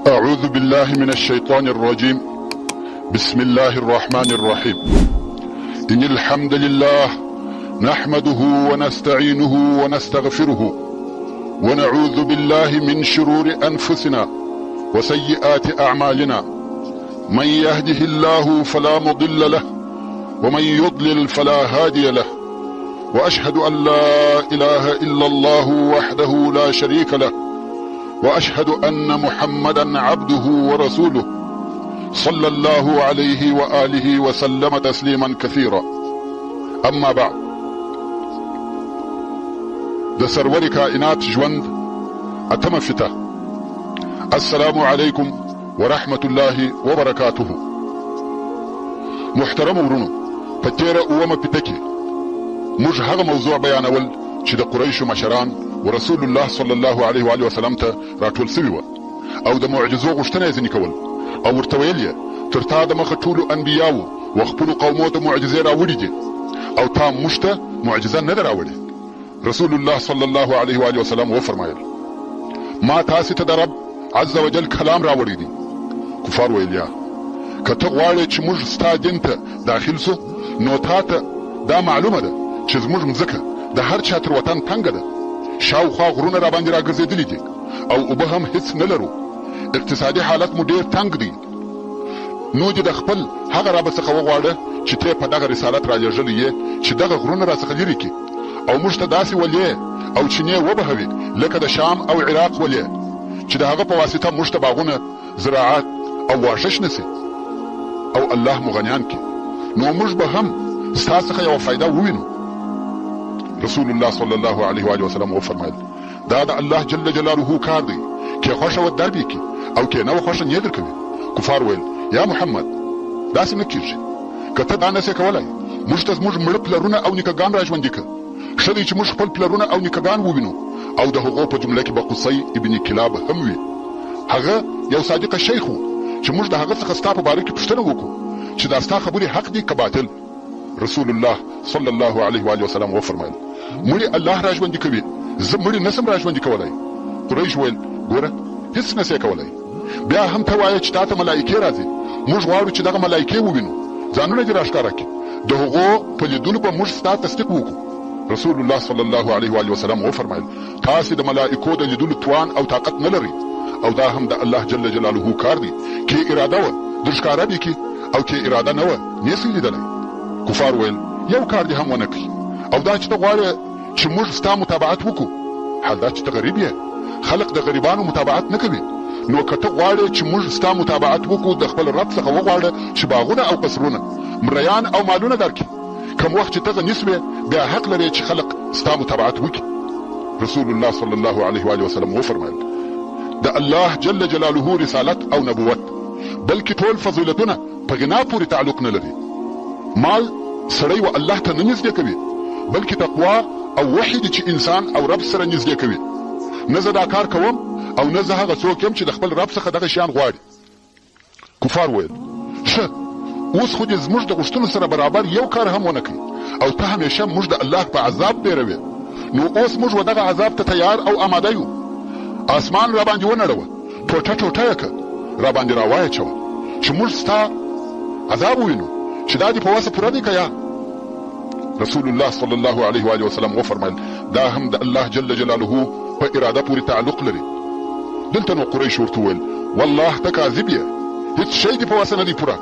أعوذ بالله من الشيطان الرجيم. بسم الله الرحمن الرحيم. إن الحمد لله نحمده ونستعينه ونستغفره ونعوذ بالله من شرور أنفسنا وسيئات أعمالنا. من يهده الله فلا مضل له ومن يضلل فلا هادي له، وأشهد أن لا إله إلا الله وحده لا شريك له، وأشهد أن محمدا عبده ورسوله صلى الله عليه وآله وسلم تسليما كثيرا. أما بعد، د سرور کائنات ژوند اتمه فته. السلام عليكم ورحمة الله وبركاته. محترم ورونو، په تیره اومه پته کې موږ هغه موضوع بیانول چې د قریشو مشران ورسول الله صلی الله علیه و آله وسلم ته راټول سوي وه، او د معجزو غوښتنه یې ځینې کول، او ورته ویل یې تر تا د مخه ټولو انبیاوو و خپلو قومو ته معجزې راوړي دي، او تا موږ ته معجزه نه ده راوړې. رسول الله صلی الله علیه و آله وسلم وفرمایل ما تاسې ته د رب عز وجل کلام راوړی دی. کفار ویل یا که ته غواړې چې موږ ستا دین ته داخل سو، نو تا ته دا معلومه ده چې زموږ مځکه د هر چا تر وطن تنګه ده، شاوخوا غرونه را باندې راګرځېدلي دي، او اوبه هم هیڅ نه لرو، اقتصادي حالت مو ډېر تنګ دی. نو دې د خپل هغه رب څخه وغواړه چې ته په دغه رسالت رالیږلی یې چې دغه غرونه راڅخه لرې کړي، او موږ ته داسې ولې او چینې وبهوي لکه د شام او عراق ولې، چې د هغه په واسطه موږ ته باغونه، زراعت او واښه شنه سي، او الله مو غنیان کړي، نو موږ به هم ستا څخه یوه فایده ووینو. رسول الله صلی الله علیه و آله وسلم وفرمایل دا د الله جل جلاله کار دی، که خوښه و در بیکي او که نه و خوښه نه درکوي. کفار ویل یا محمد داسې نه کیږي، که ته دا نسې کولی موږ ته زموږ مړه پلرونه او نیکهګان را ژوندي کړه. ښه دی چې موږ خپل پلرونه او نیکهګان ووینو، او د هغو په جمله کې به قصی ابن کلاب هم وي. هغه یو صادقه شیخ و چې موږ د هغه څخه ستا په باره کې پوښتنه وکړو چې دا ستا خبرې حق دي که باطل. رسول الله صلی الله علیه و آله وسلم وفرمایل مړي الله را ژوندي کوي، زه مړي نسم را ژوندي کولی. قریش ویل ګوره هیڅ نسې کولی. بیا هم ته وایه چې تا ته ملایکې راځي، موږ غواړو چې دغه ملایکې ووینو، ځانونه دې راښکاره کړي، د هغو په لیدلو به موږ ستا تصدیق وکړو. رسول الله صلی الله علیه و آله وسلم وفرمایل تاسې د ملایکو د لیدلو توان او طاقت نه لرئ، او دا هم د الله جل جلاله کار دی، کې اراده وه در ښکاره دې کړي، او کې اراده نه وه نسئ لیدلی. کفار ویل یو کار دې هم ونه کړي، او دا چې ته غواړې چې موږ ستا متابعت وکړو، حال دا چې ته غریب یې، خلق د غریبانو متابعت نه کوي. نو که ته غواړې چې موږ ستا متابعت وکړو، د خپل رب څخه وغواړه چې باغونه او قصرونه، مریان او مالونه درکړي. کوم وخت چې ته نسوې بیا حق لرې چې خلق ستا متابعت وکړي. رسول الله صلی الله علیه و آله وسلم وفرمایل د الله جل جلاله رسالت او نبوت بلکې ټول فضیلتونه په غنا پورې تعلق نه لري. مال سړی و الله ته نه نږدې کوي، بلکې تقوا او وحی دی چې انسان او رب سره نږدې کوي. نه زه دا کار کوم او نه زه هغه څوک یم چې د خپل رب څخه دغه شیان غواړي. کفار ویل ښه اوس خو دې زموږ د غوښتنو سره برابر یو کار هم ونه کوي، او ته همیشه موږ د الله په عذاب بیروې. نو اوس موږ و دغه عذاب ته تیار او آماده یو. اسمان را باندې ونړوه، ټوټه ټوټه یې کړه، را باندې را واچوه چې موږ ستا عذاب ووینو، چې دا دې په وسه پوره دی که یا. رسول الله صلی الله علیه و آله وسلم وفرمایل دا هم د الله جل جلاله په اراده پورې تعلق لري. دلته نو قریش ورته وویل والله ته کاذب یې، هیڅ شی دې په وسه نه دی پوره،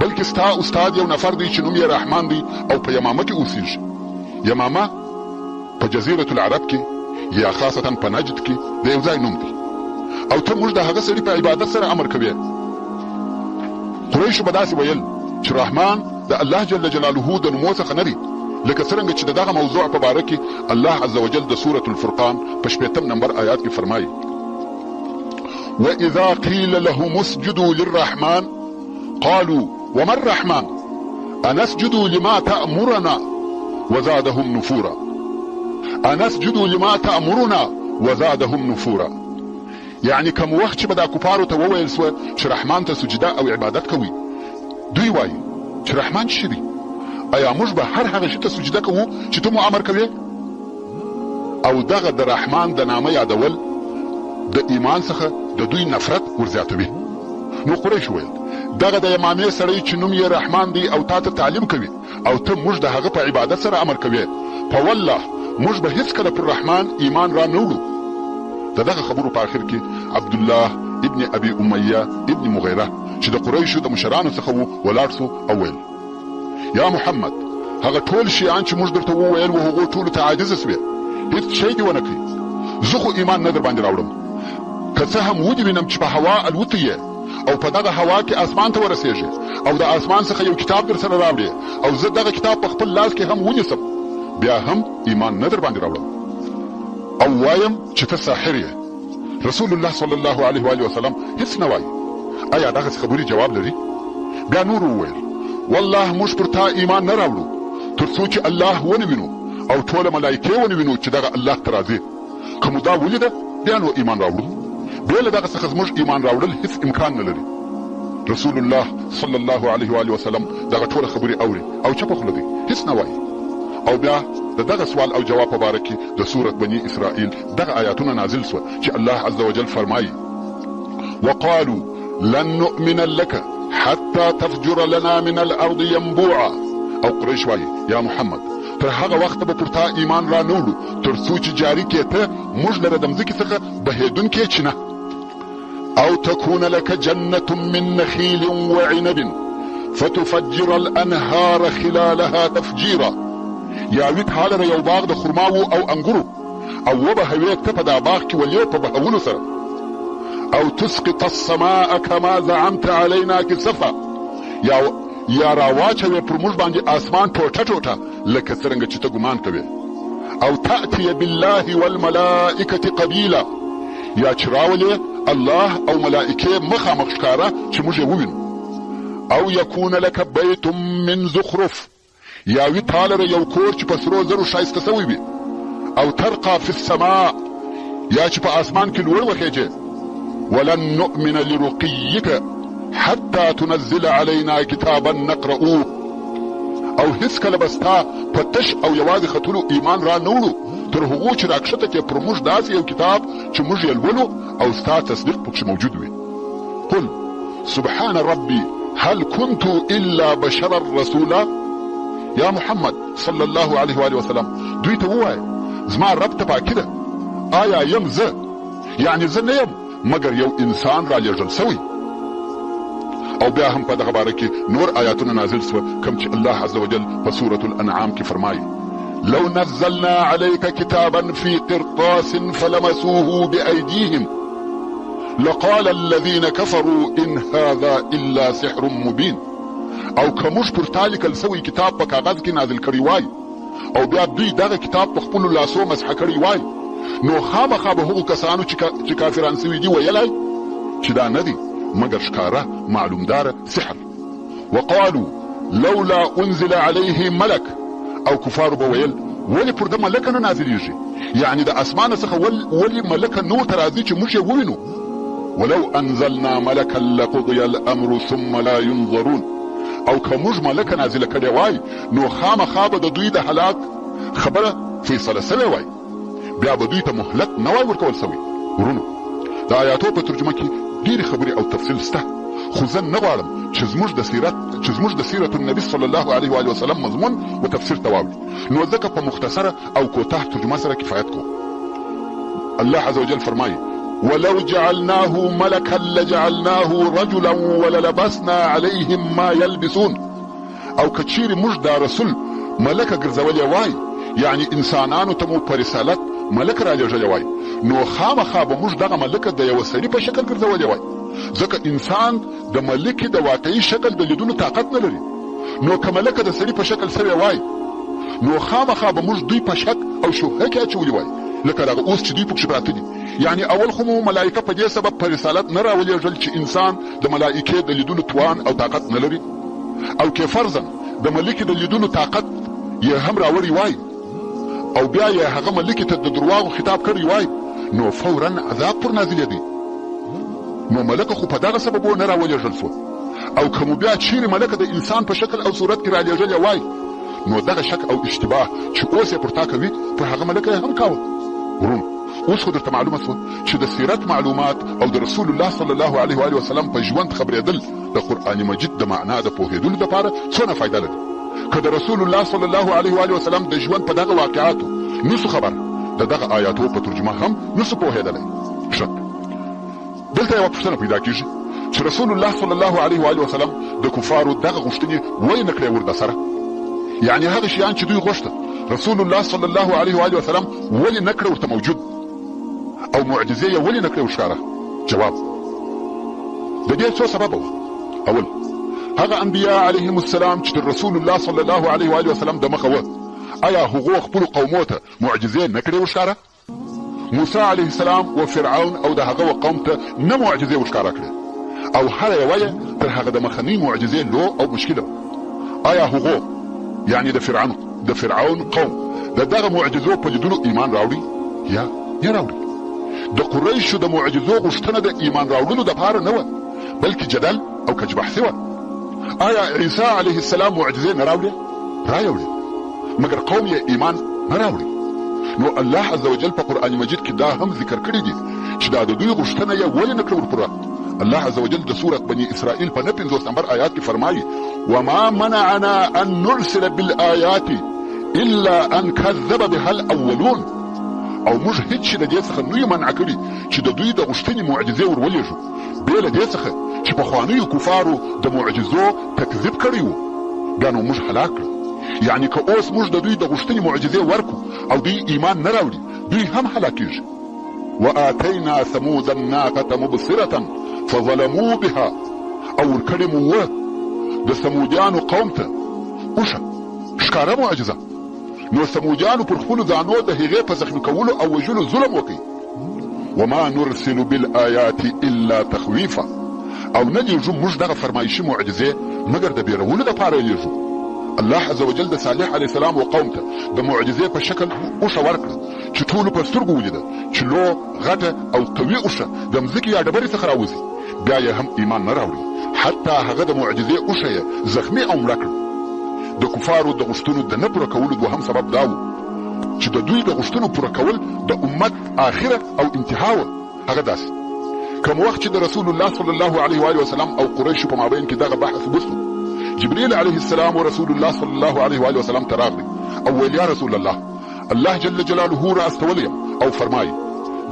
بلکې ستا استاد یو نفر دی چې نوم یې رحمان دی، او په یمامه کې اوسیږي. یمامه په جزیرة العرب کې یا خاصتا په نجد کې د یو ځای نوم دی، او ته موږ د هغه سړي په عبادت سره امر کوې. قریشو به داسې ویل چې رحمان د الله جل جلاله د نومو څخه نه دی، لکه څرنګه چې د دغه موضوع په باره کې الله عز وجل د سورة الفرقان په 80 نمبر آیات کې فرمایي وَإِذَا قِيلَ لَهُمُ اسْجُدُوا لِلرَّحْمَنِ قَالُوا وَمَا الرَّحْمَنُ أَنَسْجُدُ لِمَا تَأْمُرُنَا وَزَادَهُمْ نُفُورًا. أَنَسْجُدُ لِمَا تَأْمُرُنَا وَزَادَهُمْ نُفُورًا. یعنی کوم وخت چې به دا کفارو ته وویل سوه چې رحمان ته سجده او عبادت کوي، دوی وایي چې رحمان څه دی؟ ایا موږ به هر هغه شي ته سجده کوو چې ته مو امر کوې؟ او دغه د رحمان د نامه یادول د ایمان څخه د دوی نفرت ورزیاتوي. نو قریش ویل دغه د یمامې سړی چې نوم یې رحمان دی او تا ته تعلیم کوي او ته موږ د هغه په عبادت سره امر کوي، په والله موږ به هیڅکله پر رحمان ایمان را نه وړو. د دغه خبرو په آخر کې عبدالله ابن ابي امیه ابن مغیره چې د قریشو د مشرانو څخه و ولاړ سو او ویل یا محمد هغه ټول شیان چې موږ درته وویل و هغو ټولو ته عاجزه سوې، هیڅ شی دې ونه کړي، زه خو ایمان نه در باندې راوړم. که څه هم ودې وینم چې په هوا الوتی یې او په دغه هوا کې اسمان ته ورسېږي او د اسمان څخه یو کتاب در سره راوړې او زه دغه کتاب په خپل لاس کې هم ونیسم، بیا هم ایمان نه در باندې راوړم او وایم چې ته ساحر یې. رسول الله صلی الله علیه و آله وسلم هیڅ نه وایي. آیا دغه خبرې جواب لري؟ بیا نور وویل والله موږ پر تا ایمان نه راوړو تر څو چې الله ونه وینو او ټوله ملایکې ونه وینو چې دغه الله ته راځي. که مو دا ولیده بیا نو ایمان راوړو، بیا له دغه څخه زموږ ایمان راوړل هیڅ امکان نه لري. رسول الله صلی الله علیه و آله وسلم دغه ټوله خبرې اوري او چپه خوله دی، هیڅ نه وایي. او بیا د دغه سوال او جواب په باره کې د سورت بني اسرائیل دغه آیاتونه نازل سوه چې الله عز وجل فرمایي وقالوا لن نؤمن لك حتى تفجر لنا من الارض ينبوعا. او قریش وایي یا محمد تر هغه وخته به پر تا ایمان را نه وړو تر څو چې جاري کې ته موږ لره د مځکې څخه بهېدونکې چینه او تكون لك جنة من نخيل وعنب فتفجر الانهار خلالها تفجيرا. یا وی تاله یو باغ د خرماو او انګورو او وبهوي ته په دا باغ کې ولې په بهولو سره او تسقط السماء كما زعمت علينا كسفا. یا راواچوي پر موږ باندې اسمان ټوټه ټوټه لکه څرنګه چې ته ګمان کوې. او تأتي بالله والملائکة قبیلا. یا چې راولې الله او ملائکې مخامخ ښکاره چې موږ یې ووینو. او یکون لك بیت من زخرف. یا وی تاله یو کور چې په سرو زرو ښایسته سوی وي. او ترقى في السماء. یا چې په اسمان کې لوړ وخیږي. ولن نؤمن لرقيك حتى تنزل علينا كتابا نقرؤه. او هیڅ کله بستا په تش او یوازې خطلو ایمان را نه وړو تر هغو چې راکښته کې پر موږ داسې یو کتاب چې موږ یې لولو او ستا تصدیق پکښې موجود وي. قل سبحان ربي هل كنت الا بشرا رسولا. یا محمد صلی الله علیه و آله وسلم دوی ته ووایه زما رب ته پاکي ده، آیا یم زه یعنی زه نه یم مګر یو انسان را لېږل سوی. او بیا هم په دغه باره کې نور آیاتونه نازل سوه کوم چې الله عز وجل په سورة الانعام کې فرمایي لو نزلنا عليك كتابا في قرطاس فلمسوه بأيديهم لقال الذين كفروا إن هذا إلا سحر مبين. او کموش پر تا لیکل سوی کتاب په کاغذ کې نازل کړی وای او بیا دوی دغه کتاب په خپلو لاسو مسح کړی وای نو خامخا به هغو کسانو چې کافران سوي دي ویلی چې دا نه دي مګر ښکاره معلومداره سحر. وقالوا لولا انزل عليه ملک. او کفارو به ویل ولې پر ده ملکه نه نازلیږي، یعنی د اسمانه څخه ولې ملکه نو ته راځي چې موږ یې ووینو. ولو انزلنا ملکا لقضي الامر ثم لا ينظرون. او که موږ ملکه نازله کړې وای نو خامخا به د دوی د هلاک خبره فیصله سوې وای، بیا به دوی ته مهلت نه وای ورکول سوی. ورونو د آیاتو په ترجمه کې ډېرې خبرې او تفصیل شته، خو زه نه غواړم چې زموږ د سیرت النبي صلی الله علیه و آله وسلم مضمون و تفسیر ته واوړي، نو ځکه په مختصره او کوتاه ترجمه سره کفایت کوم. الله عز وجل فرمایي ولو جعلناه ملكا لجعلناه رجلا وللبسنا عليهم ما يلبسون. او کچیر موږ دا رسول ملکه ګرځولې وای یعنی انسانانو ته مو په رسالت ملک را لېږلی وای نو خامخا به موږ دغه ملکه د یوه سړي په شکل ګرځولې وای، ځکه انسان د ملکې د واقعي شکل د لیدلو طاقت نه لري. نو که ملکه د سړي په شکل سوی وای نو خامخا به موږ دوی په شک او شبهه کې اچولي وای لکه دغه اوس چې دوی پکښې پراته دي. یعنی اول خو مو ملائکه په دې سبب په رسالت نه راولېږل چې انسان د ملائکې د لیدلو توان او طاقت نه لري، او که فرضاً د ملکې د لیدلو طاقت یې هم راوړی وای او بیا یې هغه ملکې ته د درواغو خطاب کړی وای نو فوراً عذاب پر نازلېدی. نو ملکه خو په دغه سبب نه راولېږل سوه. او که مو بیا چیرې ملکه د انسان په شکل او صورت کې رالېږلې وای نو دغه شک او اشتباه چې اوس یې پر تا کوي پر هغه ملکه یې هم کاوه. ورونو اوس خو درته معلومه شوه چې د سیرت معلومات او د رسول الله صلی الله علیه و وسلم په ژوند خبرېدل د قرآن مجید د معنا د پوهېدلو لپاره څونه فایده لري. که د رسول الله صلی الله علیه و وسلم د ژوند په دغه واقعاتو نسو خبر، د دغه آیاتو په ترجمه هم نسو پوهېدلی. ښه، دلته یوه پوښتنه پیدا کېږي چې رسول الله صلی الله علیه و وسلم د کفارو دغه غوښتنې ولې نه کړې ور سره؟ یعنی هغه شیان چې دوی غوښته رسول الله صلی الله علیه و وسلم ولې نه کړه ورته موجود، او معجزې یې ولې نه کړې ورښکاره؟ جواب: د دې څو سببه وه. اول، هغه انبیا علیهم السلام چې د رسول الله صلی الله علیه و وسلم د مخه وه، آیا هغو خپلو قومو ته معجزې نه کړې ورښکاره؟ موسی علیه السلام و فرعون او د هغه و قوم ته نه معجزې ورښکاره کړې، او هره یوه یې تر هغه د مخنۍ معجزې لو او مشکله وه. آیا هغو یعنی د فرعون قوم د دغه معجزو په لیدلو ایمان راوړي یا نه راوړي؟ د قریشو د معجزو غوښتنه د ایمان راوړلو دپاره نه وه، بلکې جدل او کج بحثي وه. آیا عیسی علیه السلام معجزې نه راوړې؟ راوړې، مګر قوم یې ایمان نه راوړي. نو الله عز وجل په قرآن مجید کې دا هم ذکر کړی دي چې دا د دوی غوښتنه یې ولې نه کړه ورپوره. الله عز وجل د سورة بني اسرائیل په 59 نمبر آیات کې فرمایي: وما منعنا ان نرسل بالآیات الا ان كذب بها الاولون. او موږ هیڅ شي د دې څخه نه یو منع کړي چې د دوی د غوښتنې معجزې ورولېږو، بې له دې څخه چې پخوانیو کفارو د معجزو تکذیب کړی و، بیا نو موږ هلاک کړو. یعنی که اوس موږ د دوی د غوښتنې معجزې ورکو او دوی ایمان نه راوړي، دوی هم هلاکېږي. وآتینا ثمود الناقة مبصرة فظلموا بها. او ورکړې مو وه د سمودیانو قوم ته اوښه ښکاره معجزه، نو سمودیانو پر خپلو ځانو د هغې په زخمي کولو او وژلو ظلم وکړي. وما نرسل بالآیات الا تخویفا. او نه لیږو موږ دغه فرمایشي معجزې مګر د بیرولو دپاره یې لیږو. الله عز وجل د صالح علیه السلام و قوم ته د معجزې په شکل اوښه ورکړه چې ټولو په سترګو ولیده چې لو غټه او قوي اوښه د مځکې یا ډبرې څخه راوځي، بیا یې هم ایمان نه راوړي. حتی هغه د معجزې اوښه یې زخمي او مړه کړه. د کفارو د غوښتنو د نه پوره کولو دوهم سبب دا و چې د دوی د غوښتنو پوره کول د امت آخره او انتها وه. هغه داسې کوم وخت چې د رسول الله صلی الله علیه و وسلم او قریشو په مابین کې دغه بحث وسو، جبريل عليه السلام ورسول الله صلى الله عليه وآله وسلم تراغلي او ویل: یا رسول الله جل جلاله را استولیم. او فرمایي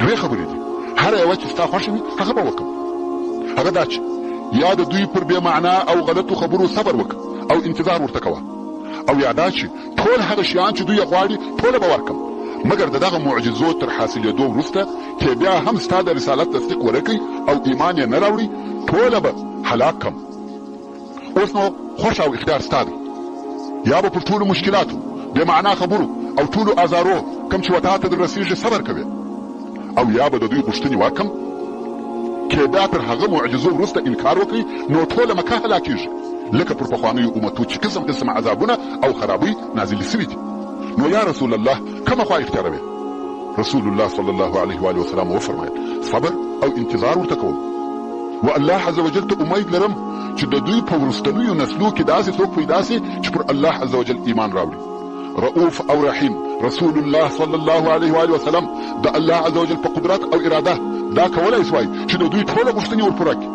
دوی خبرې دي، هر یوه چې ستا خوښه وي هغه به وکړم. هغه دا چې یا د دوی پر بې معنا او غلطو خبرو صبر وکړه او انتظار ورته کوه، او یا دا چې ټول هغه شیان چې دوی یې غواړي ټوله به ورکړم، مګر د دغه معجزو تر حاصلېدو وروسته چې بیا هم ستا د رسالت تصدیق ورکوي او ایمان یې نه راوړي، ټوله به هلاک کړم. اوس نو خوښ او اختیار ستا دی، یا به پر ټولو مشکلاتو بې معنا خبرو او ټولو ازارو کوم چې وتا ته در رسېږي صبر کوې، او یا به د دوی غوښتنې ورکړم. کې بیا تر هغه معجزو وروسته انکار وکړي نو ټوله مکه هلاکېږي، لکه پر پخوانیو امتو چې قسم قسم عذابونه او خرابۍ نازلې سوي دي. نو یا رسول الله کومه خوا اختیاروې؟ رسول الله صلی الله علیه و وسلم وفرمایل: صبر او انتظار ورته کوم، و الله عز وجل ته امید لرم چې د دوی په وروستنیو نسلو کې داسې څوک پیدا سي چې پر الله عز وجل ایمان راوړي. رؤوف او رحیم رسول الله صلی الله علیه و وسلم د الله عز وجل په قدرت او اراده دا کولای سوای چې د دوی ټوله غوښتنې ورپوره کړي،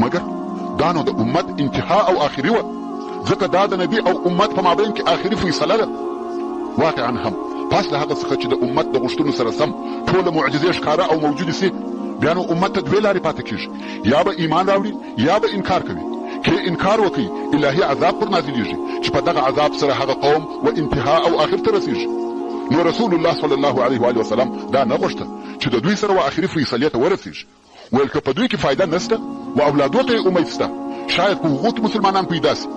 مګر دا نو د امت انتها او آخري وه، ځکه دا د نبي او امت په مابین کې آخري فیصله ده. واقعا هم پس له هغه څخه چې د امت د غوښتنو سره سم ټوله معجزې ښکاره او موجودې سي، بیا نو امت ته دوې لارې پاتې کېږي: یا به ایمان راوړي یا به انکار کوي. کې انکار وکړي الهي عذاب پر نازلېږي چې په دغه عذاب سره هغه قوم و انتها او آخر ته رسېږي. نو رسول الله صلی الله علیه و وسلم دا نه غوښته چې د دوی سره و آخري فیصلې ته ورسېږي. ویل که په دوی کې فایده نسته و اولادو ته یې امید سته، شاید په هغو مسلمانان پیدا سي.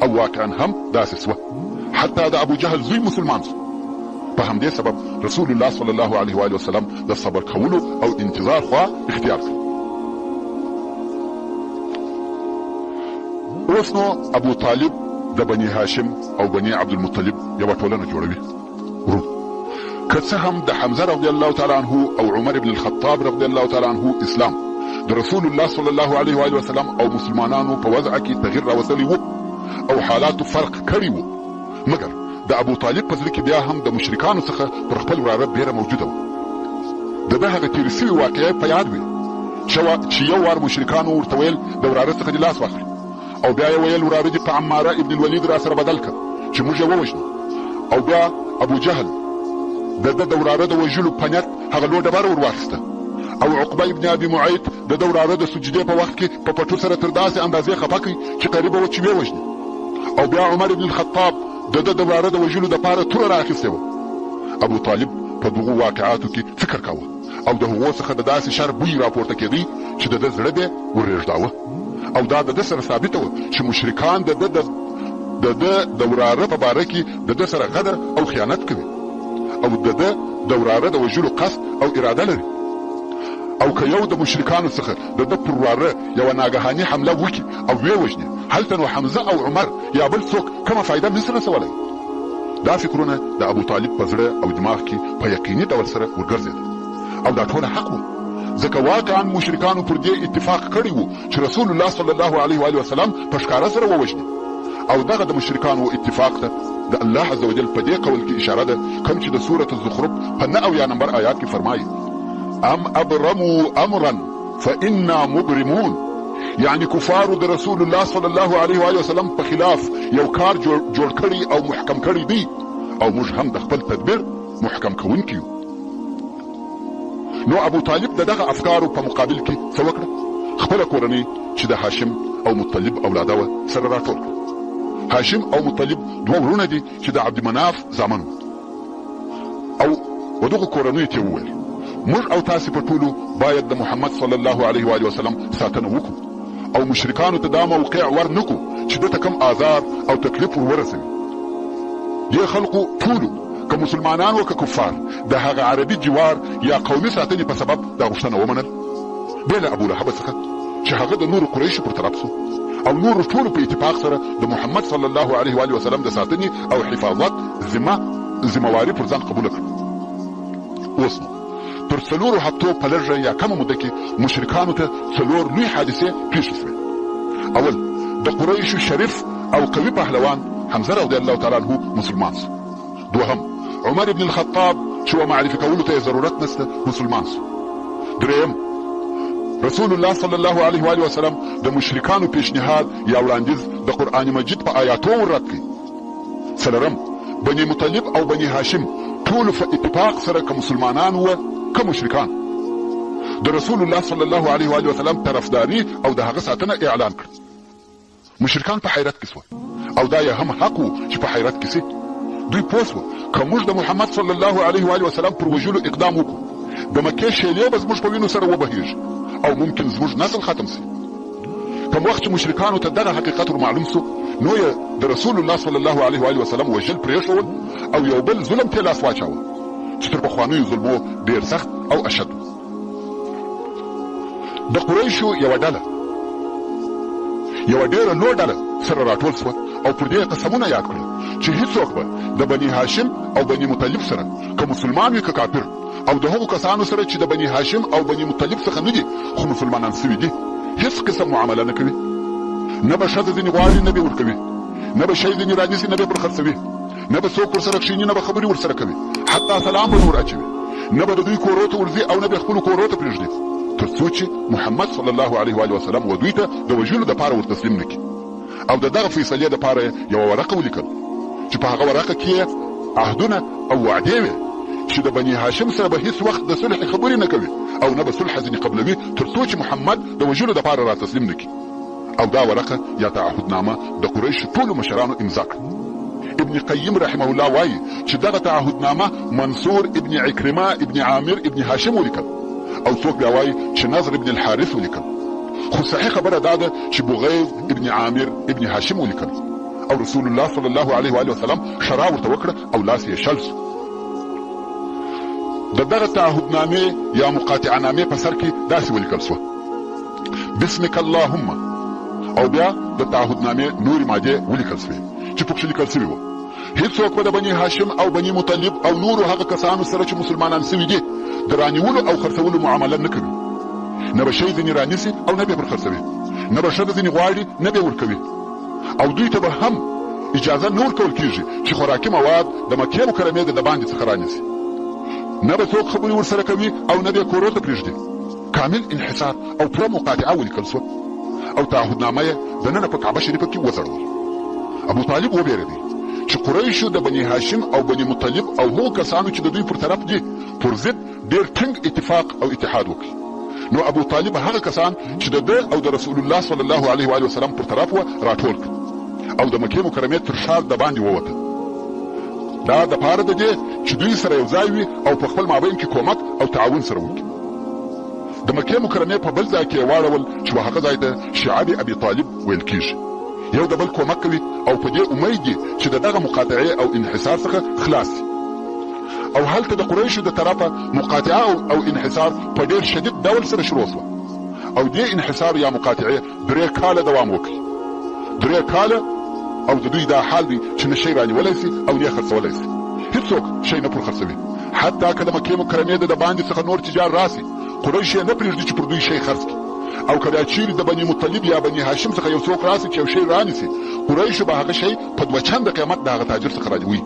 او واقعا هم داسې سوه، حتی د ابو جهل زوی مسلمان سو. په همدې سبب رسول الله صلی الله علیه و وسلم د صبر کولو او انتظار خوا اختیار کړ. اوس نو ابو طالب د بني هاشم او بني عبدالمطلب یوه ټولنه جوړوي. ورو که څه هم د حمزه رضی الله تعالی عنه او عمر بن الخطاب رضی الله تعالی عنه اسلام د رسول الله صلی الله علیه و وسلم او مسلمانانو په وضع کې تغییر راوستلی و او حالاتو فرق کړی و، مګر د ابو طالب په زړه کې بیا هم د مشرکانو څخه پر خپل وراره بیره موجوده وه. د ده هغه تېرې سوي واقعې په یاد وي چې یو وار مشرکانو ورته ویل د وراره څخه دې لاس واخلي او بیا یې ویل وراره دې په عماره ابن الولید را سره بدل کړه چې موږ یې ووژنو او بیا ابو جهل د ده د وراره د وژلو په نیت هغه لویه ډبره ور واخیسته او عقبه ابن ابي معيط د ده وراره د سجدې په وخت کې په پټو سره تر داسې اندازې خفه کړي چې قریبه وه چې ویې وژني او بیا عمر ابن الخطاب د ده د وراره د وژلو دپاره توره رااخیستې وه ابو طالب په دغو واقعاتو کې فکر کاوه او د هغو څخه د داسې شر بوی راپورته کېدی چې د ده زړه به ورېږداوه او دا د ده سره ثابته وه چې مشرکان د ده د وراره په باره کې د ده سره غدر او خیانت کوي او د ده د وراره د وژلو قصد او اراده لري او که یو د مشرکانو څخه د ده پر وراره یوه ناګهاني حمله وکړي او ویې وژني هلته نو حمزه او عمر یا بل څوک کومه فایده نسي رسولی دا فکرونه د ابو طالب په زړه او دماغ کې په یقیني ډول سره ورګرځېدل او دا ټوله حق وه ځکه واقعا مشرکانو پر دې اتفاق کړی و چې رسول الله صلی الله علیه و وسلم په ښکاره سره ووژني او دغه د مشرکانو اتفاق ته د الله عز وجل په دې قول کې اشاره ده کوم چې د سورة الزخرف په 9 نمبر آیات کې فرمایي ام ابرموا امرا فانا مبرمون یعنی کفارو د رسول الله صلی الله علیه و وسلم په خلاف یو کار جوړ کړی او محکم کړی دی او موږ هم د خپل تدبیر محکم کوونکي یو نو ابو طالب دغه افکارو په مقابل کې څه وکړه خپله کورنۍ چې د هاشم او مطلب اولاده وه سره راټول کړه هاشم او مطلب دوه ورونه دي چې د عبدمناف زامن او ودغه کورنیو ته وویل موږ او تاسې په ټولو باید د محمد صلی الله علیه و وسلم ساتنه وکړو او مشرکانو ته دا موقع ور نکړو چې دته کم آزار او تکلیف ورسوي دې خلقو ټولو که مسلمانان و که کفار د هغه عربي جوار یا قومي ساتنې په سبب دا غوښتنه ومنل بې له ابولهب څخه چې هغه د نورو قریشو پر طرف سو او نورو ټولو په اتفاق سره د محمد صلی الله علیه و وسلم د ساتنې او حفاظت ذمواري پر ځان قبوله کړه اوس نو تر 4 هفتو په لږه یا کمه موده کې مشرکانو ته 4 لوی حادثې پیښې شوې اول د قریشو شریف او قوي پهلوان حمزه رضی الله تعالی عنه مسلمان سو دوهم عمر ابن الخطاب چې معرفي کولو ته ضرورت نشته مسلمان سو دریم رسول الله صلی الله علیه و وسلم د مشرکانو پیشنهاد یا وړاندیز د قرآن مجید په آیاتو ورد کړي څلورم بني مطلب او بني هاشم ټول په اتفاق سره که مسلمانان و که مشرکان د رسول الله صلی الله علیه و وسلم طرفداري او د هغه ساتنه اعلان کړ مشرکان په حیرت کې سول او دا یې هم حق و چې په حیرت کې سي دوی پوه سوه که موږ د محمد صلی الله علیه و وسلم پر وژلو اقدام وکړو د مکې شیلې به زموږ په وینو سره وبهیږي او ممکن زموږ نسل ختم سي کوم وخت چې مشرکانو ته دغه حقیقت ور معلوم سو نو یې د رسول الله صلی الله علیه و وسلم وژل پرېښول او یو بل ظلم ته لاس واچاوه چې تر پخوانیو ظلمو ډېر سخت او اشد د قریشو یوه ډېره لویه ډله سره راټول سوه او پر دې قسمونه یاد کړل چې هیڅوک به د بني هاشم او بني مطلب سره که مسلمان وي که کافر او د هغو کسانو سره چې د بني هاشم او بني مطلب څخه نه دي خو مسلمانان سوي دي هیڅ قسم معامله نه کوي نه به ښځه ځینې غواړي نه به ورکوي نه به شی ځینې رانیسي نه به پر خرڅوي نه به څوک ورسره کښېني نه به خبرې ورسره کوي حتی سلام به ور اچوي نه به د دوی کورو ته ورځي او نه به خپلو کورو ته پرېږدي تر څو چې محمد صلی الله علیه و وسلم و دوی ته د وژلو دپاره ور تسلیم نه کړي او د دغه فیصلې دپاره یوه ورقه ولیکل چې په هغه ورقه کې عهدونه او وعدې وې چې د بني هاشم سره به هیڅ وخت د صلح خبرې نه کوي او نه به صلح ځینې قبلوي تر څو چې محمد د وژلو دپاره را تسلیم نه کړي او دا ورقه یا تعهدنامه د قریشو ټولو مشرانو امضا کړه ابن قیم رحمه الله وایي چې دغه تعهدنامه منصور ابن عکرمه ابن عامر ابن هاشم ولیکل او څوک بیا وایي چې نضر ابن الحارث ولیکل خو صحیح خبره دا ده چې بغیض ابن عامر ابن هاشم ولیکل او رسول الله صلی الله علیه و وسلم شرع ورته وکړه او لاس یې شل سو د دغه تعهدنامې یا مقاطعنامې په سر کې داسې ولیکل سوه بسمک اللهم او بیا د تعهدنامې نورې مادې ولیکل سوې چې پکښې لیکل سوي وه هیڅوک به د بني هاشم او بني مطلب او نورو هغه کسانو سره چې مسلمانان سوي دي د رانیولو او خرڅولو معامله نه کوي نه به شی ځینې رانیسي او نه به پر خرڅوي نه به ښځه ځینې غواړي نه به ورکوي او دوی ته به هم اجازه نه ورکول کېږي چې خوراکي مواد د مکې مکرمې د باندې څخه رانیسي نه به څوک خبرې ورسره کوي او نه به یې کورو ته پرېږدي. کامل انحصار او پوره مقاطعه ولیکل شوه او تعهدنامه یې دننه په کعبه شریفه کې وځړول. ابو طالب وبېرېدی چې قریشو د بني هاشم او بني مطلب او هغو کسانو چې د دوی پر طرف دي پر ضد ډېر ټینګ اتفاق او اتحاد وکړي. نو ابو طالب هغه کسان چې د ده او د رسول الله صلی الله علیه و وسلم پر طرف وه راټول کړ او د مکې مکرمې تر ښار د باندې ووته. دا د پاره د دې چې دوی سره یو ځای وي او په خپل مابین کې کومک او تعاون سره وکړي. د مکې مکرمې په بل ځای کې یې واړول چې په هغه ځای ته شعب ابي طالب ویل کېږي. یو د بل کومک کوي او په دې امید دي چې د دغه مقاطعې او انحصار څخه خلاص شي. او هلته د قریشو د طرفه مقاطعه او انحصار په ډېر شدید ډول سره شروع شوه او دې انحصار یا مقاطعې 3 کاله دوام وکړي. 3 کاله او د دوی دا حال دی چې نه شی رانیولی سي او نه یې خرڅولی سي. هېڅوک شی نه پر خرڅوي. حتی که د مکې مکرمې د باندې څخه نور تجار راسي قریش یې نه پرېږدي چې پر دوی شی خرڅ کړي. او که دا چیرې د بني مطلب یا بني هاشم څخه یو څوک راسي چې یو شی رانیسي قریشو به هغه شی په 2 چنده قیمت د هغه تاجر څخه رانیوي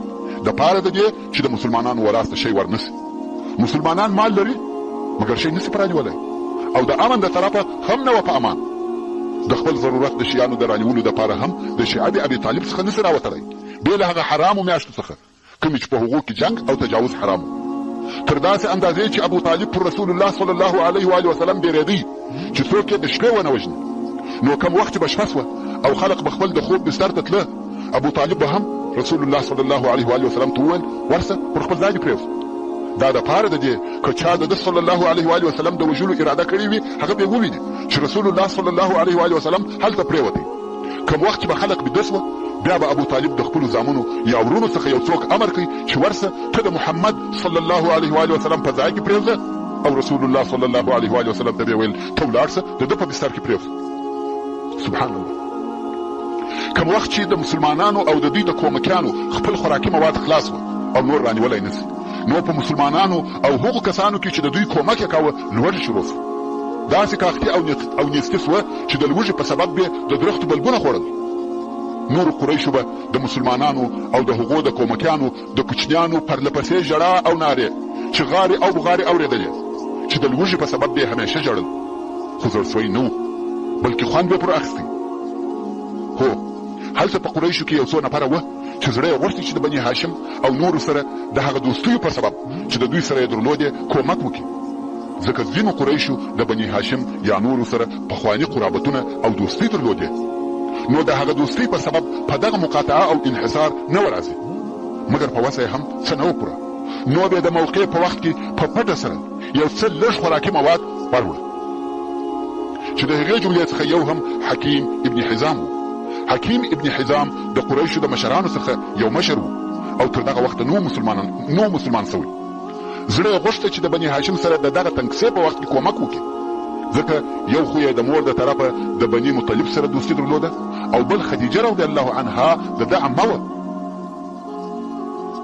د پاره د دې چې د مسلمانانو وراسته شی ورنسي. مسلمانان مال لري مګر شی نسي پرانیولی او د امن د طرفه هم نه وه په امان. د خپل ضرورت د شیانو د رانیولو دپاره هم د شعب ابي طالب څخه نسي راوتلی بې له هغه حرامو میاشتو څخه کومې چې په هغو کې جنګ او تجاوز حرام تر داسې اندازې چې ابو طالب پر رسول الله صلی الله علیه و وسلم بیرېدی چې څوک یې د شپې ونه وژني. نو کم وخت چې به شپه شوه او خلق به خپل د خوب بستر ته تله ابو طالب به هم رسول الله صلی الله علیه و وسلم ته وویل ورسه پر خپل ځای دې پرېږده. دا د پاره د دې که چا د ده صلی الله علیه و وسلم د وژلو اراده کړې وي هغه به یې وویني چې رسول الله صلی الله علیه و وسلم هلته پرېوتی. کم وخت چې به خلق بیده سوه بیا به ابو طالب د خپلو زامنو یا ورونو څخه یو څوک امر کوي چې ورسه ته د محمد صلی الله علیه و وسلم په ځای کې پرېږده او رسول الله صلی الله علیه و وسلم ته به یې ویل ته ولاړ شه د ده په بستر کې پرېږده. سبحان الله. کم وخت چې د مسلمانانو او د دوی د کومکیانو خپل خوراکي مواد خلاص وه او نور رانیولی نسي نو په مسلمانانو او هغو کسانو کې چې د دوی کومک یې کاوه لوږه شروع شوه. داسې کاختي او نیستي سوه چې د لوږې په سبب به د درختو بلګونه خوړل. نورو قریشو به د مسلمانانو او د هغو د کومکیانو د کوچنیانو پرله پسې ژړا او نارې چغارې او بغارې اورېدلې چې د لوږې په سبب به یې همیشه ژړل خو زړسوی نه و بلکې خوند به پر اخیستی. هو هلته په قریشو کې یو څو نفره وه چې زړه یې غوښتي چې د بني هاشم او نورو سره د هغه دوستیو په سبب چې د دوی سره یې درلودې کومک وکړي. ځکه ځینو قریشو د بني هاشم یا نورو سره پخواني قرابتونه او دوستي درلودې نو د هغه دوستۍ په سبب په دغه مقاطعه او انحصار نه ورځي مګر په وسه هم څه نه وپوره. نو بیا د موقع په وخت کې په پټه سره یو څه لږ خوراکي مواد وروړه چې د هغې جملې څخه یو هم حکیم ابن حزام و. حکیم ابن حزام د قریشو د مشرانو څخه یو مشر و او تر دغه وخته نو مسلمان سوی. زړه یې غوښته چې د بني هاشم سره د دغه تنګسې په وخت کې کومک وکړي ځکه یو خو یې د مور د طرفه د بني مطلب سره دوستي درلوده او بل خدیجه رضی الله عنها د ده عمه وه.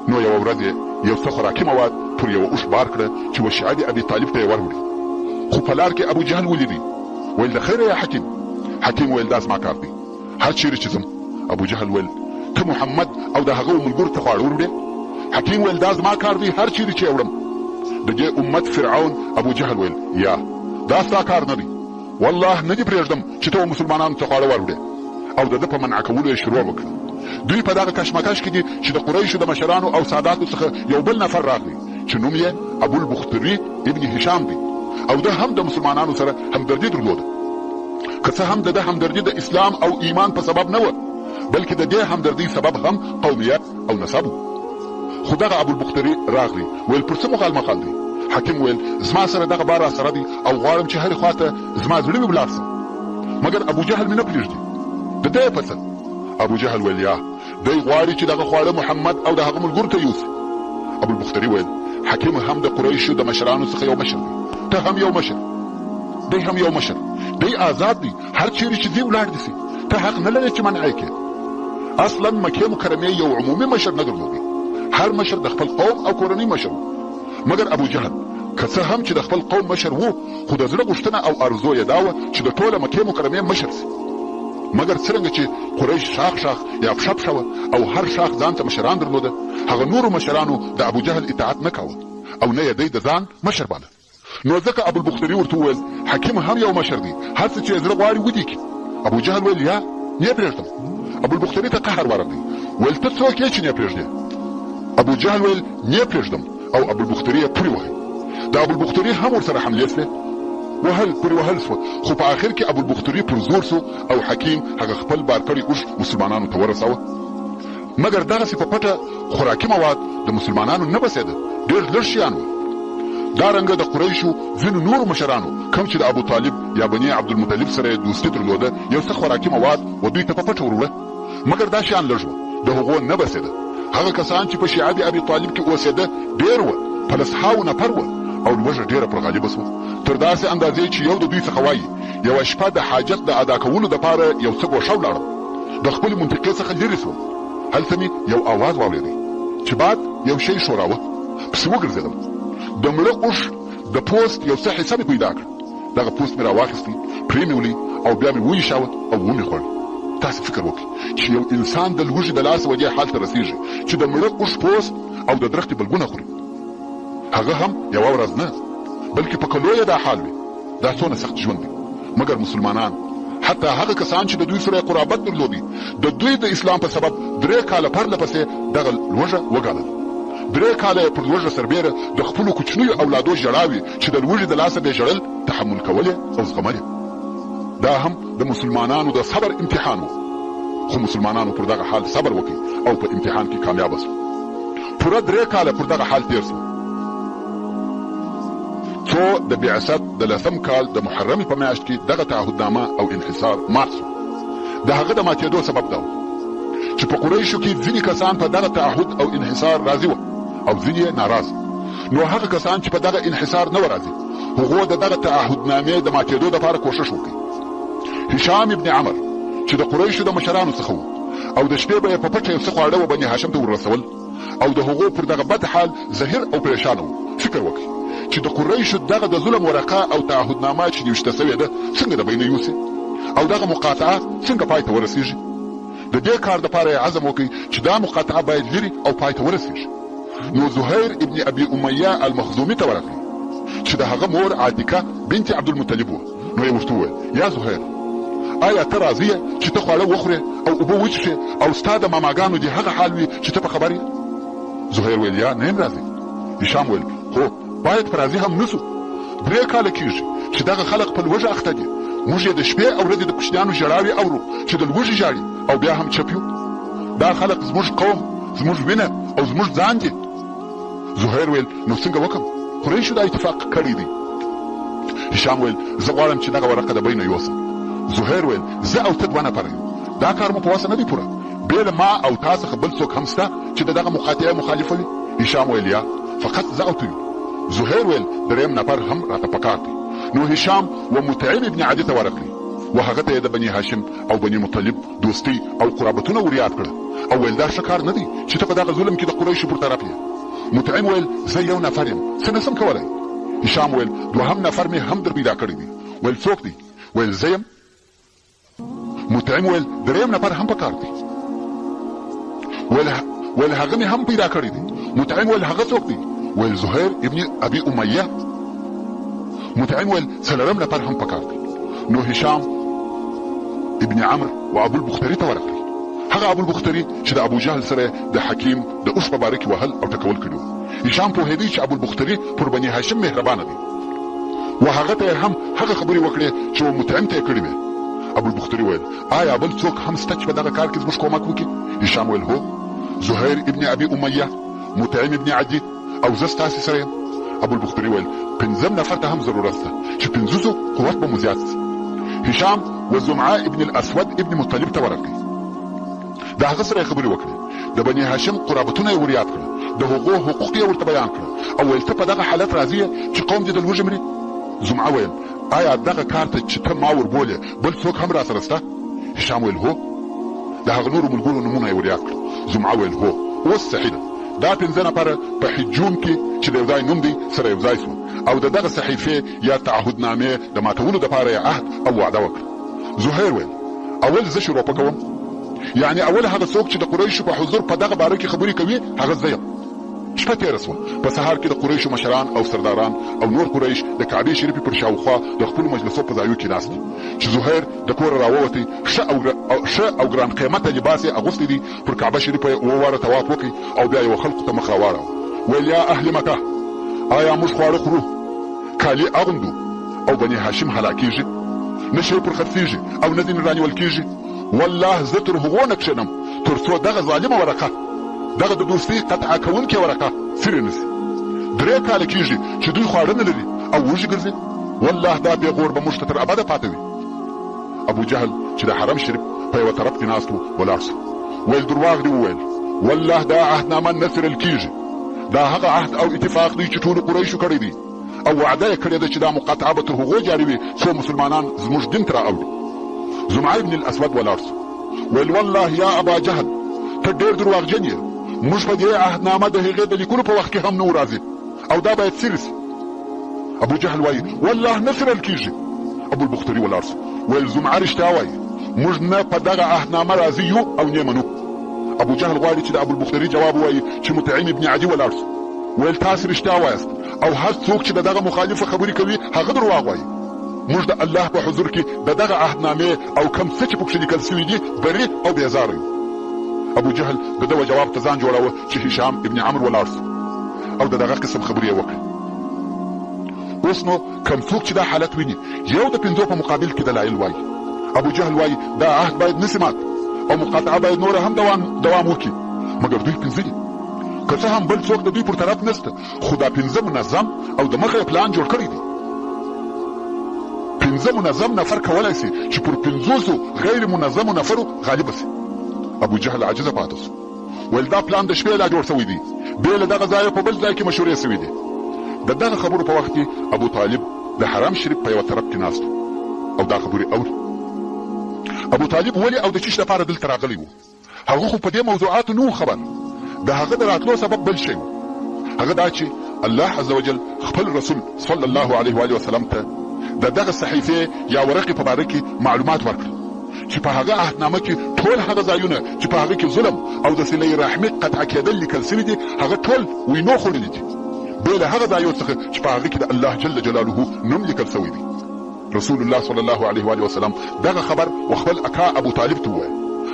نو یوه ورځ یو څه خوراکي مواد پر یوه اوښ بار کړه چې وشعب ابي طالب ته یې وروړي خو په لار کې ابو جهل ولیدی ویل د خیره یا حکیم ویل دا زما کار دی هر چیرې چې ځم. ابو جهل ویل ته محمد او د هغه ملګرو ته خواړه وروړې. حکیم ویل دا زما کار دی هر چیرې چې یې وړم. د دې امت فرعون ابو جهل ویل یا دا ستا کار نه دی والله نه دې پرېږدم چې ته مسلمانانو ته خواړه وروړې او د ده په منع کولو یې شروع وکړه. دوی په دغه کشمکش کې دي چې د قریشو د مشرانو او ساداتو څخه یو بل نفر راغلی چې نوم یې ابوالبختري ابن هشام دی او ده هم د مسلمانانو سره همدردي درلوده که څه هم د ده همدردي د اسلام او ایمان په سبب نه وه بلکې د دې همدردۍ سبب هم قومیت او نسب و. خو دغه ابوالبختري راغلی ویل پر څه مخال مخال دی. حکیم ویل زما سره دغه بار راسره دی او غواړم چې هرې خوا ته زما زړه مې ولاړ سم مګر ابو جهل مې نه پرېږدي د ده یې په څه. ابو جهل ویل یا دی غواړي چې دغه خواړه محمد او د هغه ملګرو ته یوسي. ابوالبختري ویل حکیم هم د قریشو د مشرانو څخه یو مشر دی ته هم یو مشر دی هم یو مشر دی آزاد دی هر چیرې چې دی ولاړ دي سي ته حق نه لرې چې منع یې کړې. اصلا مکې مکرمې یو عمومي مشر نه درلودی هر مشر د خپل قوم او کورنۍ مشر و مګر ابو جهل که څه هم چې د خپل قوم مشر و خو د زړه غوښتنه او ارزو یې دا وه چې د ټوله مکې مکرمې مشر سي. مګر څرنګه چې قریش شاخ یا پشه پشه وه او هر شاخ ځان ته مشران درلوده هغه نورو مشرانو د ابو جهل اطاعت نه کاوه او نه یې د ځان مشر باله. نو ځکه ابوالبختري ورته وویل حکیم هم یو مشر دی، هر څه چې زړه غواړي ودې کړي. ابوجهل ویل یا نه پرېږدم. ابوالبختري ته قهر ورغی، ویل ته څوک یې چې نه پرېږدې؟ ابوجهل ویل نه پرېږدم، او ابوالبختري یې پورې وهي. د ابوالبختري هم ورسره حملې سوې، پورې وهل سوه، خو په آخر کې ابوالبختري پر زور سو او حکیم هغه خپل بار کړی اوښ مسلمانانو ته ورساوه. مګر دغسې په پټه خوراکي مواد د مسلمانانو نه بسېده، ډېر لږ شیان وه. دارنګه د قریشو ځینو نورو مشرانو کوم چې د ابو طالب یا بني عبدالمطلب سره دوستي درلوده یو څه خوراکي مواد و دوی ته په پټه وروړه، مګر دا شیان لږ وه، د هغو نه بسېده. هغه کسان چې په شیعه د ابي طالب کې اوسېده ډېر وه، په لسهاوو نفر وه، او لوږه ډېره پر غالبه سوه، تر داسې اندازې چې یو د دوی څخه وایي یوه شپه د حاجت د ادا کولو دپاره یو څه ګوښه ولاړم، د خپلې منطقې څخه لرې سوم. هلته مې یو آواز واورېدی چې باد یو شی ښوراوه، پسې وګرځېدم. د مړه اوښ د پوست یو څه حصه مې پیدا کړ. دغه پوست مې راواخیستی، پرې مې ولي او بیا مې ویشاوه او ومې خوړ. تاسې فکر وکړئ چې یو انسان د لوږې د لاسه ودې حال ته رسېږي چې د مړه اوښ پوست او د درختې بلګونه خوري. هغه هم یوه ورځ نه بلکې په کلو یې دا حال وي. دا څونه سخت ژوند دی. مګر مسلمانان حتی هغه کسان چې د دوی سره قرابت درلودي د دوی د اسلام په سبب 3 کاله پرله پسې دغه لوږه وګالل. 3 کاله یې پر لوږه سربیره د خپلو کوچنیو اولادو ژړاوې چې د لوږې د لاسه به ژړل تحمل کولې او زغملې. دا هم د مسلمانانو د صبر امتحان و، خو مسلمانانو پر دغه حال صبر وکړي او په امتحان کې کامیاب شو. پوره 3 کاله پر دغه حال تیر شو، څو د بعثت د 10م کال د محرم په میاشت کې دغه تعهدنامه او انحصار مات شو. د هغه د ماتېدو سبب دا و چې په قریشو کې ځینې کسان په دغه تعهد او انحصار راضي وو او ځینې یې ناراض. نو هغه کسان چې په دغه انحصار نه و راضي هغو د دغه تعهدنامې د ماتېدو دپاره کوښښ وکړي. هشام ابن عمر چې د قریشو د مشرانو څخه و او د شپې به یې په پټه یو څه خواړه و بني هاشم ته ورسول او د هغو پر دغه بد حال زهیر او پریشانه و. فکر وکړئ چې د قریشو دغه د ظلم ورقه او تعهدنامه چې نوشته سوې ده څنګه د بینه یوسي او دغه مقاطعه څنګه پای ته ورسیږي. د دې کار دپاره یې عزم وکړي چې دا مقاطعه باید لرې او پای ته ورسیږي. نو زهیر ابن ابي امیه المخزومي ته ورغی چې د هغه مور عاتکه بنت عبدالمطلب وه. نو یې ورته وویل یا زهیر آیا ته راضي یې چې ته خواړه وخورې او اوبه وڅښې او ستا د ماماګانو دې هغه حال وي چې ته په خبر یې؟ زهیر ویل یا نه یم راضي. هشام ویل هو باید په راضي هم نسو. 3 کاله کېږي چې دغه خلق په لوږه اخته دي. موږ یې د شپې او ورځې د کوچنیانو ژړاوې اورو چې د لوږې ژاړي او بیا هم چپ یو. دا خلق زموږ قوم، زموږ وینه او زموږ ځان دي. زهیر ویل نو څنګه وکم؟ قریشو دا اتفاق کړی دی. هشام ویل زه غواړم چې دغه ورقه د بینه یوسم. زهیر ویل زه او ته 2 نفر یو، دا کار مو په وسه نه دی پوره، بې له ما او تا څخه بل څوک هم شته چې د دغه مقاطعې مخالفه وي؟ هشام ویل یا فقط زه او ته یو. زهیر ویل 3 نفر هم راته پکار دی. نو هشام و مطعم ابن عدي ته ورغلی و هغه ته د بني هاشم او بني مطلب دوستي او قرابتونه ور یاد کړه او ویل دا ښه کار نه دی چې ته په دغه ظلم کې د قریشو پر طرف یې. مطعم ویل زه یو نفر یم، څه نسم کولی. هشام ویل 2 نفر مې هم در پیدا کړی دي. ویل څوک دی؟ ویل زه یم. مطعم ویل 3 نفر هم پکار دی. ویل هغه مې هم پیدا کړی دی. مطعم ویل هغه څوک دی؟ ویل زهیر ابن ابي امیه. مطعم ویل 3 نفر هم پکار دی. نو هشام ابن عمرو و ابوالبختري ته ورغلی. هغه ابوالبختري چې د ابوجهل سره د حکیم د اوښ په باره کې وهل او ټکول کړي وو. هشام پوهېدی چې ابوالبختري پر بني هاشم مهربانه دی و هغه ته هم هغه خبرې وکړې چې مطعم ته یې کړې وې. ابوالبختري ویل آیا بل څوک هم شته چې په دغه کار کې زموږ کومک وکړي؟ هشام ویل هو، زهیر ابن ابي امیه، مطعم ابن عدي او زه ستاسې سره یم. ابوالبختري ویل 5 نفر ته هم ضرورت شته چې 5 قوت به مو زیات شي. هشام و زمعاء ابن الاسود ابن مطلب ته ورغلی. د هغه سره خبرې وکړې، د بني هاشم قرابتونه یې ور یاد کړه، د هغو حقوق یې ورته بیان کړه او ویل ته په دغه حالت راضي یې چې قوم دې د لوږې مري؟ زمعه ویل آیا دغه کار ته چې ته ما وربولې بل څوک هم را سره شته؟ هشام ویل هو. د هغه نورو ملګرو نومونه یې ور یاد کړه. زمعه ویل هو. اوس صحیح ده، دا 5 نفره په حجون کې چې د یو ځای نوم دی سره یو ځای شول او د دغه صحیفې یا تعهدنامې د ماتولو دپاره یې عهد او وعده وکړه. زهیر ویل اول زه شروع کوم، یعنی اول هغه څوک چې د قریشو په حضور په دغه باره کې خبرې کوي هغه زه یم شپه تېره شوه. په سهار کې د قریشو مشران او سرداران او نور قریش د کعبې شریفې پر شاوخوا د خپلو مجلسو په ځایو کې ناست چې زهیر د کوره راووتی، ښه او ګران قیمته لباس یې اغوستی دی. پر کعبه شریفه یې اووه واره طواف وکړي او بیا یې خلقو ته مخ راواړوه. ویل یا اهل مکه، آیا موږ خواړه خورو، کالي اغوندو او بني هاشم هلاکیږي، نه شی پر خرڅیږي او نه ځینې رانیول کیږي؟ والله زه تر هغو نه کښېنم تر څو دغه ظالمه ورقه، دغه د دوستۍ قطعه کوونکې ورقه سرې نسي. 3 کاله کیږي چې دوی خواړه نه لري او وږي ګرځي. والله دا پیغور به موږ ته تر ابده پاته وي. ابو جهل چې د حرم شریف په یوه طرف کې ناست و ولاړ شو. ویل درواغ دي وویل، والله دا عهدنامه نه څرل کیږي. دا هغه عهد او اتفاق دی چې ټولو قریشو کړی دی او وعده یې کړې ده چې دا مقاطعه به تر هغو جاري وي څو مسلمانان زموږ دین ته رااوړي. زمعه بن الاسود ولاړ شو. ویل والله یا ابا جهل، ته ډېر درواغجن یې. موږ په دې عهدنامه د هغې د لیکلو په وخت کې هم نه راځي او دا باید څرې سي. ابو جهل وایي والله نه څرل کیږي. ابو البختري ولاړ شو. ویل زمعه رښتیا وایي، موږ نه په دغه عهدنامه راضي یو او نه منو. ابو جهل غواړي چې د ابو البختري جواب وایي چې مطعم ابن عدي ولاړ شو. ویل تاسو رښتیا وایاست او هر څوک چې د دغه مخالفه خبرې کوي هغه درواغ وایي. موږ د الله په حضور کې د دغه عهدنامې او کم څه چې پکښې لیکل سوي دي بري او بېزاره یو. ابو جهل د دغه جواب ته ځان جوړاوه چې هشام ابن عمرو ولاړ شو او د دغه قسم خبرې یې وکړې. اوس نو کم څوک چې دا حالت ویني یو د 5 په مقابل کې دلایل وایي. ابو جهل وایي دا عهد باید نسي مات او مقاطعه باید نوره هم دوام وکړي. مګر دوی 5 دي، که څه هم بل څوک د دوی پر طرف نسته، خو دا 5 منظم او د مخه پلان جوړ کړی دی. 5 منظم نفر کولای سي چې پر 500 غیر منظمو نفرو غالب سي. ابو جهل عاجزه پاته شو. ویل دا پلان د شپې لا جوړ شوی دی، بې له دغه ځایه په بل ځای کې مشورې سوي دي. د دغه خبرو په وخت کې ابو طالب د حرم شریف په یوه طرف کې ناست او دا خبرې اوري. ابو طالب ولې او د چیش لپاره دلته راغلی و؟ هغه خو په دې موضوعاتو نه و خبر. د هغه د راتلو سبب بل شی و. هغه دا چې الله عز وجل خپل رسول صلی الله علیه و وسلم ته د دغه صحیفې یا ورقې په باره کې معلومات ورکړل چې په هغه عهدنامه کې ټول هغه ځایونه چې په هغه کې ظلم او د صلې رحمې قطع کېدل لیکل سوي دي هغه ټول وینو خوړلي دي، بې له هغه ځایو څخه چې په هغه کې د الله جل جلاله نوم لیکل سوی دی. رسول الله صلی الله علیه و وسلم دغه خبر وخپل اکا ابو طالب ته وویل.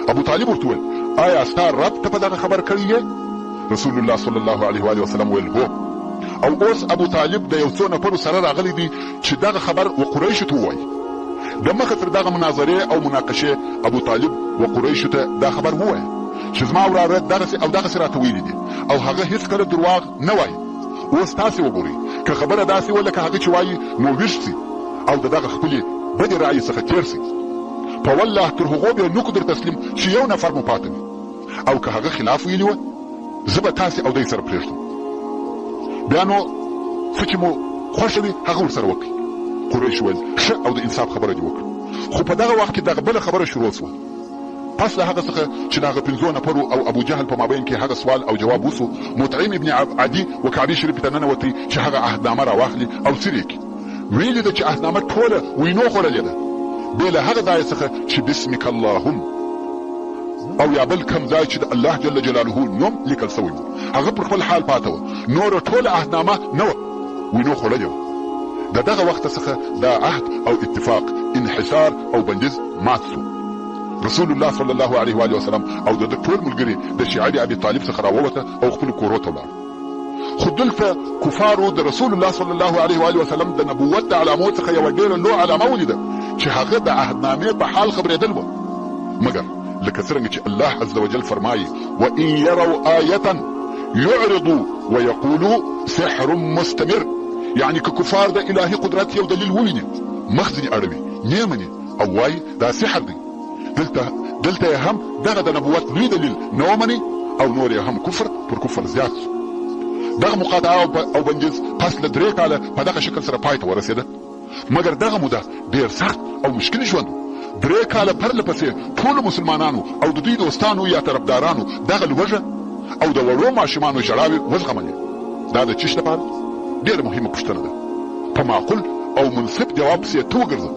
ابو طالب ورته وویل آیا ستا رب ته په دغه خبر کړی یې؟ رسول الله صلی الله علیه و وسلم ویل هو. او اوس ابو طالب د یو څو نفرو سره راغلی دی چې دغه خبر و قریشو ته ووایي. د مخه تر دغه مناظرې او مناقشې ابو طالب و قریشو ته دا خبر ووایه چې زما وراره دغسې او دغسې راته ویلي دي او هغه هېڅکله درواغ نه وایي. اوس تاسې وګورئ که خبره داسې وه لکه هغه چې وایي نو ویښ سي او د دغه خپلې بدې رایې څخه تېر سي. په والله تر هغو بیا نکو در تسلیم چې یو نفر مو پاته وي او که هغه خلاف ویلي وه زه به تاسې او دی سره پرېږدم. بیا نو څه چې مو خوښه وي هغه ورسره وکړئ. قریش ویل ښه او د انصاف خبره دې وکړه. خو په دغه وخت کې دغه بله خبره شروع سوه. پس له هغه څخه چې د هغه 5 نفرو او ابو جهل په مابین کې هغه سوال او جواب وسو، مطعم ابن عدي و کعبې شریفې ته ننوتی چې هغه عهدنامه راواخلي او څرې کړي. ویلي ده چې عهدنامه ټوله وینو خوړلې ده، بې له هغه ځایه څخه چې بسمک اللهم او یا بل کم ځای چې د الله جل جلاله نوم لیکل سوی و هغه پر خپل حال پاته وه. نوره ټوله عهدنامه نه وه، وینو خوړلې وه. د دغه وخت څخه دا عهد او اتفاق انحصار او بندیز مات سو. رسول الله صلی الله علیه و وسلم او د ټول ملګري د شیعه ابي طالب څخه راووته او خپل کورو ته ولاړ. خو دلته کفارو د رسول الله صلی الله علیه و وسلم د نبوت د علامو څخه یوه ډېره لویه علامه ولیده چې هغه د عهدنامې په حال خبرېدل وه. مګر لکه څرنګه چې الله عز وجل فرمایي وان يروا آیة يعرضوا ويقولوا سحر مستمر، یعنی که کفار د الهي قدرت یو دلیل وویني مخ ځینې اړوي نه مني او وایي دا سحر دی. دلته یې هم دغه د نبوت لوی دلیل نه ومني او نور یې هم کفر پر کفر زیات سو. دغه مقاطعه او بندیز پس له 3 کاله په دغه شکل سره پای ته ورسېده. مګر دغه موده ډېر سخت او مشکل ژوند و. 3 کاله پرله پسې ټولو مسلمانانو او د دوی دوستانو یا طرفدارانو دغه لوږه او د وړو ماشومانو ژړاوې وزغملې. دا د چیش لپاره ډېره مهمه پوښتنه ده. په معقول او منصف جواب پسې ته وګرځه.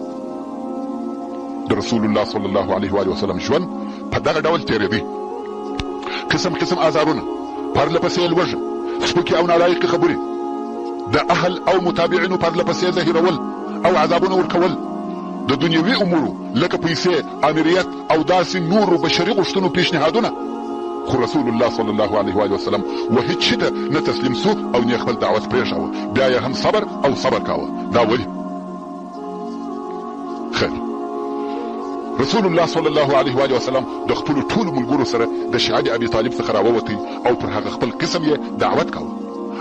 د رسول الله صلی الله علیه و وسلم ژوند په دغه ډول تېرېدی. قسم قسم آزارونه، پرله پسې لوږه، سپکې او نالایقې خبرې، د اهل او متابعینو پرله پسې ظاهرول او عذابونه ورکول، د دنیوي امورو لکه پیسې، امریت او داسې نورو بشري غوښتنو پیشنهادونه. خو رسول الله صلی الله علیه و وسلم و هیڅ شي ته نه تسلیم سو او نه خپل دعوت پرېښاوه، بیا یې هم صبر او صبر کاوه. دا ولې؟ خیر، رسول الله صلی الله علیه و وسلم د خپلو ټولو ملګرو سره د شیعه د ابي طالب څخه راووتی او پر هغه خپل قسم یې دعوت کاوه.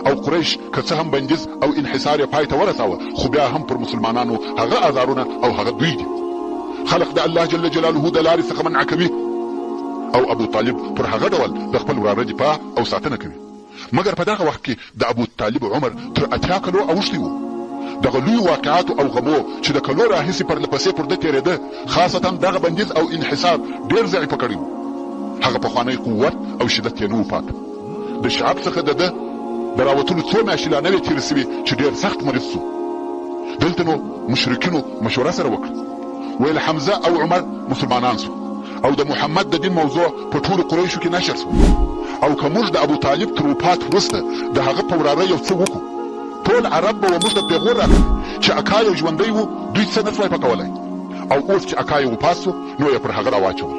او قریش که څه هم بندیز او انحصار یې پای ته ورساوه، خو بیا هم پر مسلمانانو هغه آزارونه او هغه دوی دي. خلق د الله جل جلاله د لارې څخه منع کوي او ابو طالب پر هغه ډول د خپل وراره دفاع او ساتنه کوي. مګر په دغه وخت کې د ابو طالب عمر تر 80 کلو اوښتی و. دغه لوی واقعاتو او غمو چې د کلو راهیسې پرله پسې پر ده تېرېده، خاصتا دغه بندیز او انحصار ډېر ضعیفه کړی و. هغه پخوانی قوت او شدت یې نه و پاته. د شعب څخه د ده د راوتلو څو میاشتې لا نه وې تېرې سوې چې ډېر سخت مریض سو. دلته نو مشرکینو مشوره سره وکړه، ویل حمزه او عمر مسلمانان سو او د محمد د دین موضوع په ټولو قریشو کې نشر سو، او که موږ د ابو طالب تر وفات وروسته د هغه په وراره یو څه وکړو، ټول عرب به موږ ته پیغور راکړي چې اکا یو ژوندی و، دوی څه نه سوای پکولی، او اوس چې اکا یې وفات سو نو یې پر هغه راواچول.